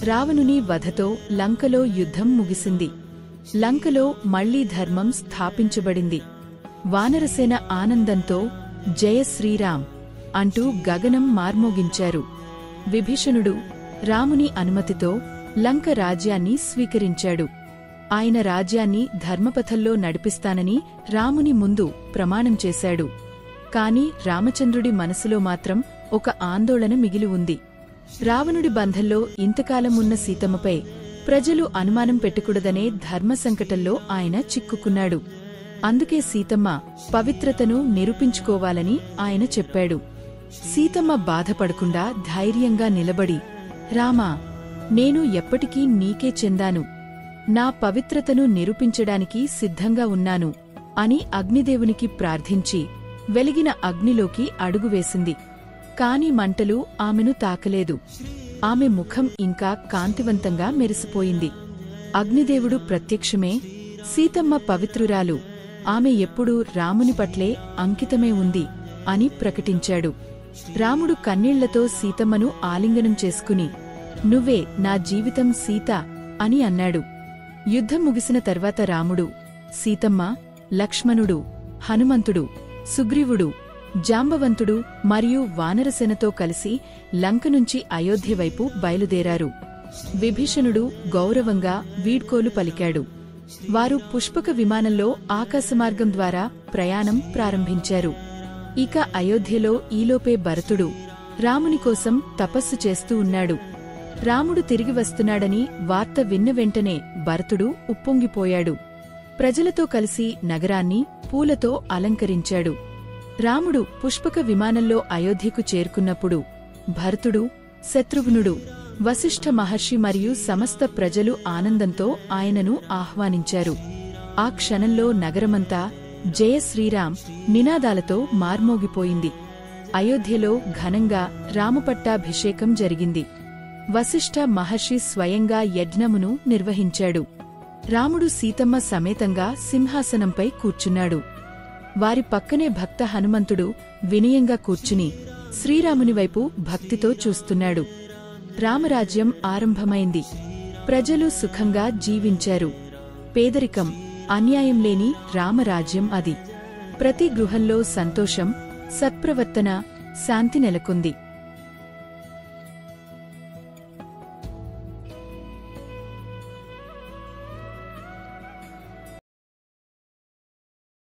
రావణుని వధతో లంకలో యుద్ధం ముగిసింది. లంకలో మళ్లీ ధర్మం స్థాపించబడింది. వానరసేన ఆనందంతో జయ శ్రీరామ్ అంటూ గగనం మార్మోగించారు. విభీషణుడు రాముని అనుమతితో లంక రాజ్యాన్ని స్వీకరించాడు. ఆయన రాజ్యాన్ని ధర్మపథంలో నడిపిస్తానని రాముని ముందు ప్రమాణం చేశాడు. కాని రామచంద్రుడి మనసులో మాత్రం ఒక ఆందోళన మిగిలి ఉంది. రావణుడి బంధంలో ఇంతకాలం ఉన్న సీతమ్మపై ప్రజలు అనుమానం పెట్టకూడదనే ధర్మసంకటంలో ఆయన చిక్కుకున్నాడు. అందుకే సీతమ్మ పవిత్రతను నిరూపించుకోవాలని ఆయన చెప్పాడు. సీతమ్మ బాధపడకుండా ధైర్యంగా నిలబడి, రామా, నేను ఎప్పటికీ నీకే చెందాను. నా పవిత్రతను నిరూపించడానికి సిద్ధంగా ఉన్నాను అని అగ్నిదేవునికి ప్రార్థించి వెలిగిన అగ్నిలోకి అడుగువేసింది. కాని మంటలు ఆమెను తాకలేదు. ఆమె ముఖం ఇంకా కాంతివంతంగా మెరిసిపోయింది. అగ్నిదేవుడు ప్రత్యక్షమే, సీతమ్మ పవిత్రురాలు, ఆమె ఎప్పుడూ రాముని పట్లే అంకితమే ఉంది అని ప్రకటించాడు. రాముడు కన్నీళ్లతో సీతమ్మను ఆలింగనం చేసుకుని, నువ్వే నా జీవితం సీత అని అన్నాడు. యుద్ధం ముగిసిన తర్వాత రాముడు, సీతమ్మ, లక్ష్మణుడు, హనుమంతుడు, సుగ్రీవుడు, జాంబవంతుడు మరియు వానరసేనతో కలిసి లంక నుంచి అయోధ్య వైపు బయలుదేరారు. విభీషణుడు గౌరవంగా వీడ్కోలు పలికాడు. వారు పుష్పక విమానంలో ఆకాశమార్గం ద్వారా ప్రయాణం ప్రారంభించారు. ఇక అయోధ్యలో ఈలోపే భరతుడు రాముని కోసం తపస్సు చేస్తూ ఉన్నాడు. రాముడు తిరిగి వస్తున్నాడని వార్త విన్న వెంటనే భరతుడు ఉప్పొంగిపోయాడు. ప్రజలతో కలిసి నగరాన్ని పూలతో అలంకరించాడు. రాముడు పుష్పక విమానంలో అయోధ్యకు చేరుకున్నప్పుడు భరతుడు, శత్రుఘ్నుడు, వశిష్ఠ మహర్షి మరియు సమస్త ప్రజలు ఆనందంతో ఆయనను ఆహ్వానించారు. ఆ క్షణంలో నగరమంతా జయ శ్రీరామ్ నినాదాలతో మార్మోగిపోయింది. అయోధ్యలో ఘనంగా రామపట్టాభిషేకం జరిగింది. వశిష్ఠ మహర్షి స్వయంగా యజ్ఞమును నిర్వహించాడు. రాముడు సీతమ్మ సమేతంగా సింహాసనంపై కూర్చున్నాడు. వారి పక్కనే భక్త హనుమంతుడు వినయంగా కూర్చుని శ్రీరామునివైపు భక్తితో చూస్తున్నాడు. రామరాజ్యం ఆరంభమైంది. ప్రజలు సుఖంగా జీవించారు. పేదరికం, అన్యాయం లేని రామరాజ్యం అది. ప్రతి గృహంలో సంతోషం, సత్ప్రవర్తన, శాంతి నెలకొంది.